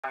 I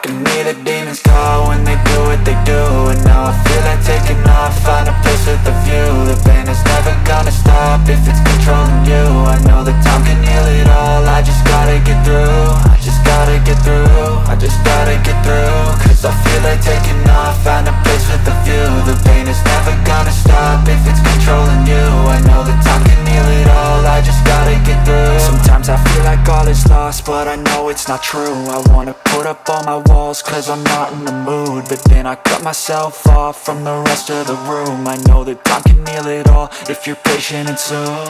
can hear the demons call when they do what they do. And now I feel like taking off, find a place with a view. The pain is never gonna stop if it's controlling you. I know that time can heal it all, I just gotta get through. I just gotta get through, I just gotta get through. Cause I feel like taking off, find a place with a view. The pain is never gonna stop if it's controlling you. I know that time can heal it all, I just gotta get through. Sometimes I feel like all is lost, but I know it's not true. I wanna put up all my walls cause I'm not in the mood, but then I cut myself off from the rest of the room. I know that time can heal it all if you're patient and soon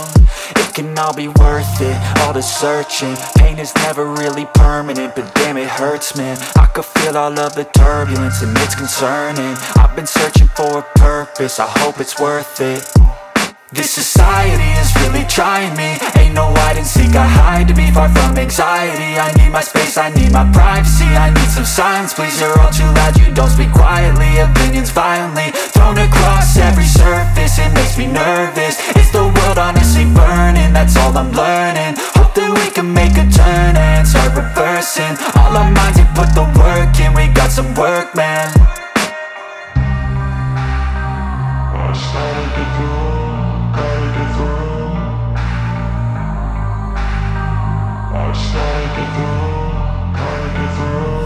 it can all be worth it, all the searching. Pain is never really permanent, but damn it hurts, man. I could feel all of the turbulence and it's concerning. I've been searching for a purpose, I hope it's worth it. This society is really trying me. Ain't no hide and seek, I hide to be far from anxiety. I need my space, I need my privacy. I need some silence, please, you're all too loud. You don't speak quietly, opinions violently thrown across every surface. It makes me nervous, is the world honestly burning? That's all I'm learning. Hope that we can make a turn and start reversing all our minds and put the work in. We got some work, man. I started to do.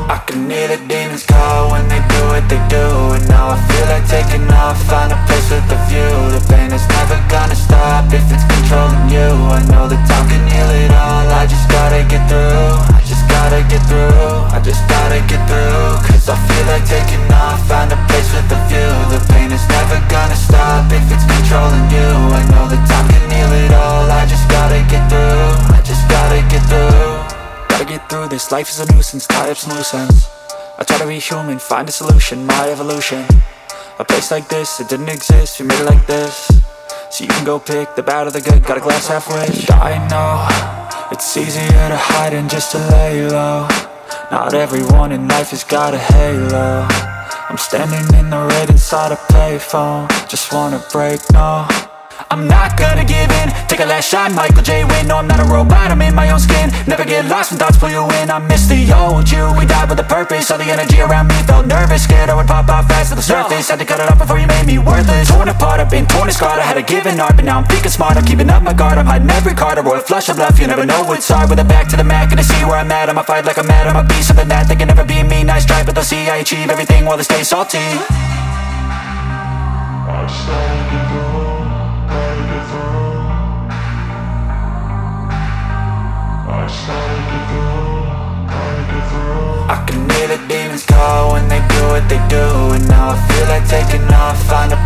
I can hear the demons call when they do what they do. And now I feel like taking off, find a place with a view. The pain is never gonna stop if it's controlling you. I know that time can heal it all, I just gotta get through. I just gotta get through, I just gotta get through. Cause I feel like taking off, find a place with a view. The pain is never gonna stop if it's controlling you. I know that time can heal it all, I just gotta get through. I just gotta get through. Gotta get through this, life is a nuisance, tie up some loose ends. I try to be human, find a solution, my evolution. A place like this, it didn't exist, we made it like this. So you can go pick the bad or the good, got a glass half wish. I know, it's easier to hide than just to lay low. Not everyone in life has got a halo. I'm standing in the red inside a payphone, just wanna break, no. I'm not gonna give in, take a last shot, Michael J. Win. No, I'm not a robot, I'm in my own skin. Never get lost when thoughts pull you in. I miss the old you, we died with a purpose. All the energy around me felt nervous, scared I would pop out fast to the surface. Had to cut it off before you made me worthless. Torn apart, I've been torn and scarred. I had a given art, but now I'm thinking smart. I'm keeping up my guard, I'm hiding every card. A royal flush of bluff, you never know what's hard. With a back to the mat, gonna see where I'm at. I'ma fight like I'm mad, I'ma be something that they can never be me. Nice try, but they'll see I achieve everything while they stay salty. I started to go. I can hear the demons call when they do what they do. And now I feel like taking off, find a